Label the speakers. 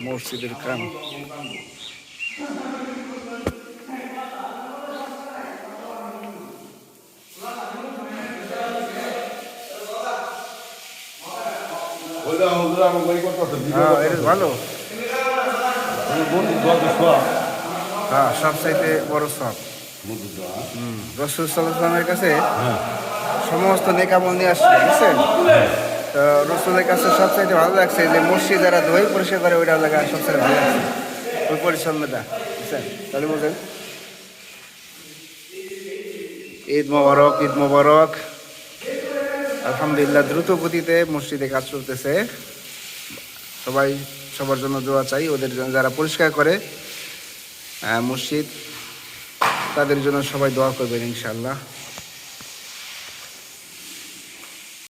Speaker 1: মসজিদের কাম ভালো। হ্যাঁ, সবচাইতে বড় সব। রাসূল সাল্লাল্লাহু আলাইহি ওয়াসাল্লামের কাছে সমস্ত নেকামল নিয়ে আসছে, বুঝছেন? তো রাসূলের কাছে সবচাইতে ভালো লাগছে যে মসজিদ যারা ধোয় পরিষ্কার করে ওইটা লাগা সবচেয়ে ভালো লাগছে, ওই পরিচ্ছন্নতা, বুঝছেন? তাহলে বুঝেন। ঈদ মোবারক, ঈদ মোবারক। আলহামদুলিল্লাহ, দ্রুত গতিতে মসজিদে কাজ চলতেছে। সবাই সবার জন্য দোয়া চাই, ওদের জন্য যারা পরিষ্কার করে মসজিদ, তাদের জন্য সবাই দোয়া করবেন ইনশাআল্লাহ।